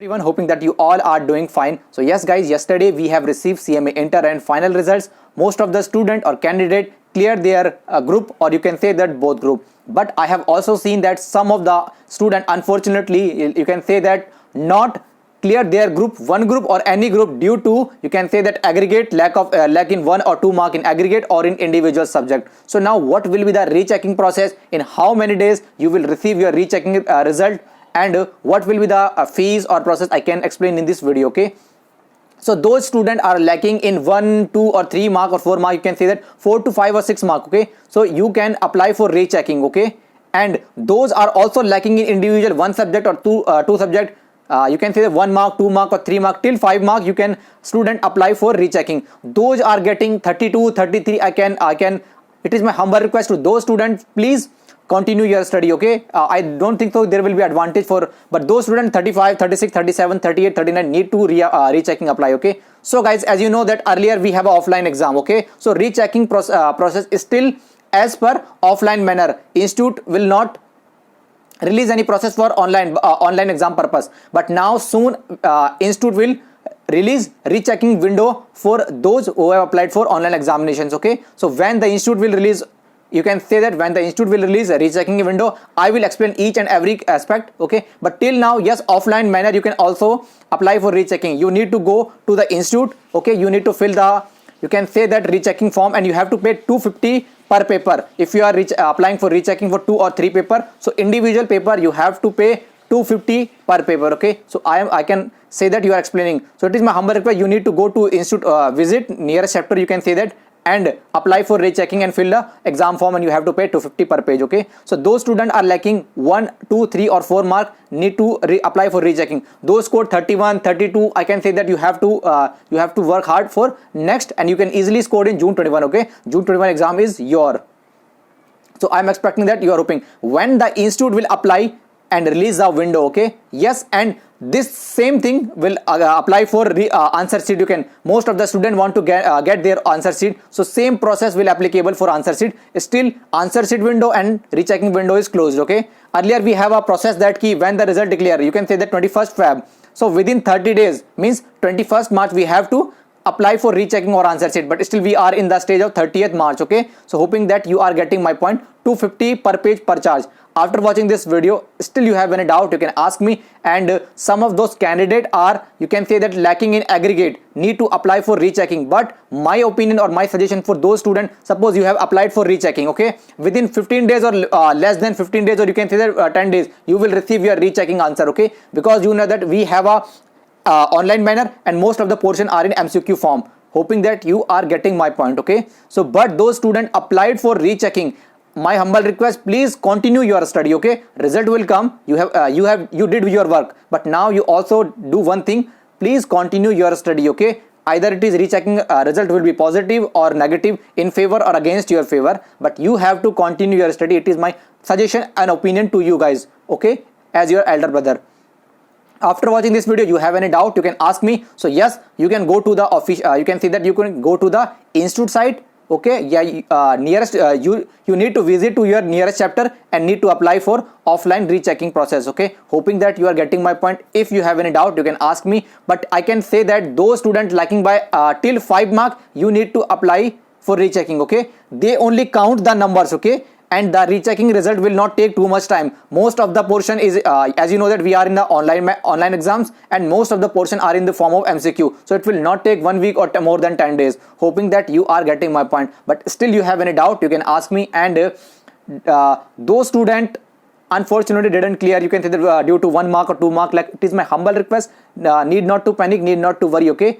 Everyone, hoping that you all are doing fine. So yes guys, yesterday we have received CMA inter and final results. Most of the student or candidate cleared their group, or you can say that both group. But I have also seen that some of the student, unfortunately you can say that, not clear their group, one group or any group, due to, you can say that, aggregate lack in 1 or 2 mark in aggregate or in individual subject. So now what will be the rechecking process, in how many days you will receive your rechecking result, and what will be the fees or process, I can explain in this video. Okay, so those students are lacking in 1, 2 or 3 mark or 4 mark, you can say that 4 to 5 or 6 mark. Okay, so you can apply for rechecking. Okay, and those are also lacking in individual 1 subject or 2 subject, you can say that 1 mark, 2 mark or 3 mark till 5 mark, you can student apply for rechecking. Those are getting 32, 33. I can it is my humble request to those students, please continue your study. Okay, I don't think so there will be advantage for, but those students 35, 36, 37, 38, 39 need to rechecking apply. Okay, so guys, as you know that earlier we have an offline exam. Okay, so rechecking process is still as per offline manner. Institute will not release any process for online exam purpose, but now soon institute will release rechecking window for those who have applied for online examinations. Okay, so when the institute will release, you can say that when the institute will release a rechecking window, I will explain each and every aspect. Okay, but till now, yes, offline manner you can also apply for rechecking. You need to go to the institute. Okay, you need to fill the, you can say that, rechecking form, and you have to pay 250 per paper if you are applying for rechecking for 2 or 3 paper. So individual paper you have to pay 250 per paper. Okay, so I can say that you are explaining. So it is my humble request, you need to go to institute, visit nearest chapter, you can say that, and apply for rechecking and fill the exam form, and you have to pay 250 per page. Okay, so those students are lacking 1, 2, 3 or 4 mark, need to apply for rechecking. Those scored 31, 32, I can say that you have to work hard for next, and you can easily score in June 21. Okay, June 21 exam is your, so I'm expecting that you are hoping when the institute will apply and release the window. Okay, yes, and this same thing will apply for answer sheet. You can, most of the student want to get their answer sheet, so same process will applicable for answer sheet. Still answer sheet window and rechecking window is closed. Okay, earlier we have a process that key when the result declare, you can say that 21st Feb, so within 30 days means 21st March we have to apply for rechecking or answer sheet, but still we are in the stage of 30th March. Okay, so hoping that you are getting my point. 250 per page per charge. After watching this video, still you have any doubt, you can ask me, and some of those candidates are, you can say that, lacking in aggregate, need to apply for rechecking. But my opinion or my suggestion for those students, suppose you have applied for rechecking, okay, within 15 days or less than 15 days, or you can say that 10 days, you will receive your rechecking answer. Okay, because you know that we have a online manner and most of the portion are in MCQ form. Hoping that you are getting my point. Okay, so but those students applied for rechecking, my humble request, please continue your study. Okay, result will come, you did your work, but now you also do one thing, please continue your study. Okay, either it is rechecking result will be positive or negative, in favor or against your favor, but you have to continue your study. It is my suggestion and opinion to you guys. Okay, as your elder brother. After watching this video, you have any doubt, you can ask me. So yes, you can go to the official, you can see that you can go to the institute site. Okay, yeah, nearest you need to visit to your nearest chapter and need to apply for offline rechecking process. Okay, hoping that you are getting my point. If you have any doubt, you can ask me, but I can say that those students lacking by till 5 mark, you need to apply for rechecking. Okay, they only count the numbers. Okay, and the rechecking result will not take too much time. Most of the portion is as you know that we are in the online exams, and most of the portion are in the form of MCQ, so it will not take 1 week or more than 10 days. Hoping that you are getting my point, but still you have any doubt, you can ask me. And those student unfortunately didn't clear, you can say that due to 1 mark or 2 mark, like, it is my humble request, need not to panic, need not to worry. Okay,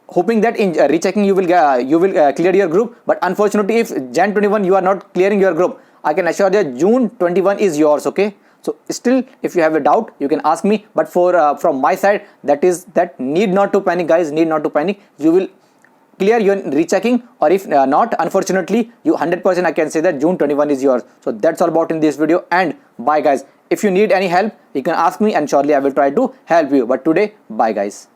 hoping that in rechecking you will clear your group, but unfortunately if Jan 21 you are not clearing your group, I can assure that June 21 is yours. Okay, so still if you have a doubt, you can ask me, but for from my side, that need not to panic, guys, need not to panic. You will clear your rechecking, or if not, unfortunately you 100% I can say that June 21 is yours. So that's all about in this video, and bye guys. If you need any help, you can ask me, and surely I will try to help you. But today, bye guys.